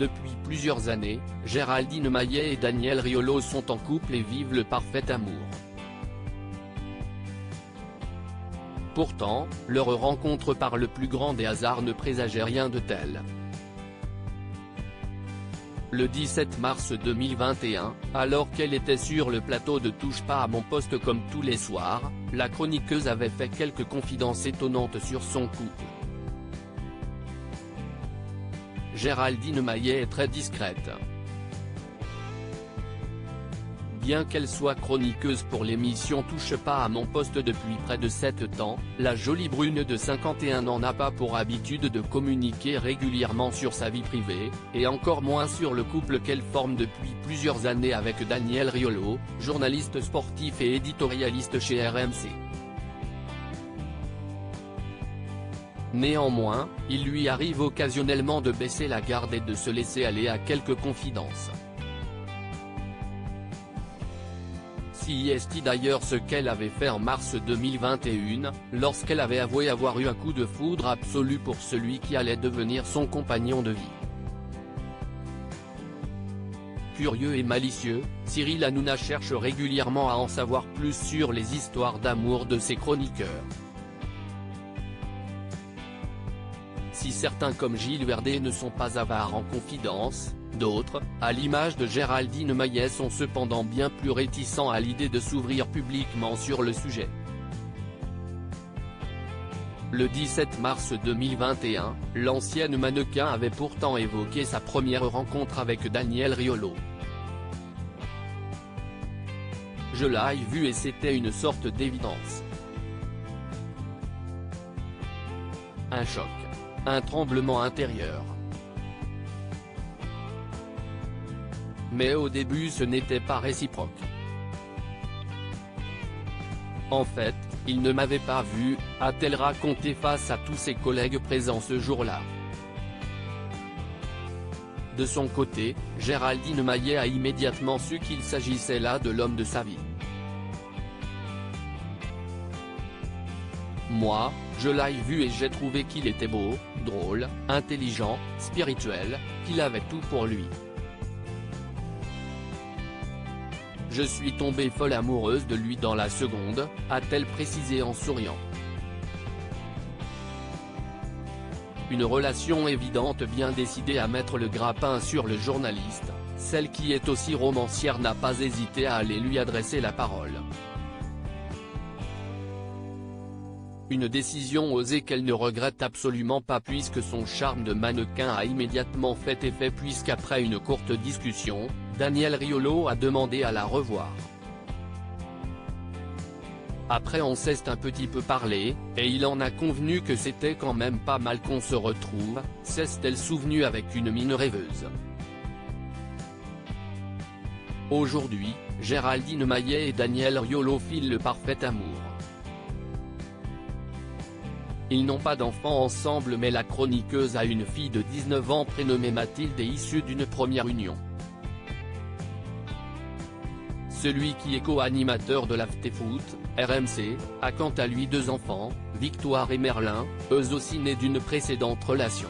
Depuis plusieurs années, Géraldine Maillet et Daniel Riolo sont en couple et vivent le parfait amour. Pourtant, leur rencontre par le plus grand des hasards ne présageait rien de tel. Le 17 mars 2021, alors qu'elle était sur le plateau de Touche pas à mon poste comme tous les soirs, la chroniqueuse avait fait quelques confidences étonnantes sur son couple. Géraldine Maillet est très discrète. Bien qu'elle soit chroniqueuse pour l'émission Touche pas à mon poste depuis près de 7 ans, la jolie brune de 51 ans n'a pas pour habitude de communiquer régulièrement sur sa vie privée, et encore moins sur le couple qu'elle forme depuis plusieurs années avec Daniel Riolo, journaliste sportif et éditorialiste chez RMC. Néanmoins, il lui arrive occasionnellement de baisser la garde et de se laisser aller à quelques confidences. Si est d'ailleurs ce qu'elle avait fait en mars 2021, lorsqu'elle avait avoué avoir eu un coup de foudre absolu pour celui qui allait devenir son compagnon de vie. Curieux et malicieux, Cyril Hanouna cherche régulièrement à en savoir plus sur les histoires d'amour de ses chroniqueurs. Si certains comme Gilles Verdez ne sont pas avares en confidence, d'autres, à l'image de Géraldine Maillet, sont cependant bien plus réticents à l'idée de s'ouvrir publiquement sur le sujet. Le 17 mars 2021, l'ancienne mannequin avait pourtant évoqué sa première rencontre avec Daniel Riolo. Je l'ai vu et c'était une sorte d'évidence. Un choc. Un tremblement intérieur. Mais au début ce n'était pas réciproque. En fait, il ne m'avait pas vu, a-t-elle raconté face à tous ses collègues présents ce jour-là. De son côté, Géraldine Maillet a immédiatement su qu'il s'agissait là de l'homme de sa vie. Moi, je l'ai vu et j'ai trouvé qu'il était beau, drôle, intelligent, spirituel, qu'il avait tout pour lui. Je suis tombée folle amoureuse de lui dans la seconde, a-t-elle précisé en souriant. Une relation évidente bien décidée à mettre le grappin sur le journaliste, celle qui est aussi romancière n'a pas hésité à aller lui adresser la parole. Une décision osée qu'elle ne regrette absolument pas puisque son charme de mannequin a immédiatement fait effet puisqu'après une courte discussion, Daniel Riolo a demandé à la revoir. Après on s'est un petit peu parlé, et il en a convenu que c'était quand même pas mal qu'on se retrouve, s'est-elle souvenue avec une mine rêveuse. Aujourd'hui, Géraldine Maillet et Daniel Riolo filent le parfait amour. Ils n'ont pas d'enfant ensemble mais la chroniqueuse a une fille de 19 ans prénommée Mathilde et issue d'une première union. Celui qui est co-animateur de l'Afterfoot, RMC, a quant à lui 2 enfants, Victoire et Merlin, eux aussi nés d'une précédente relation.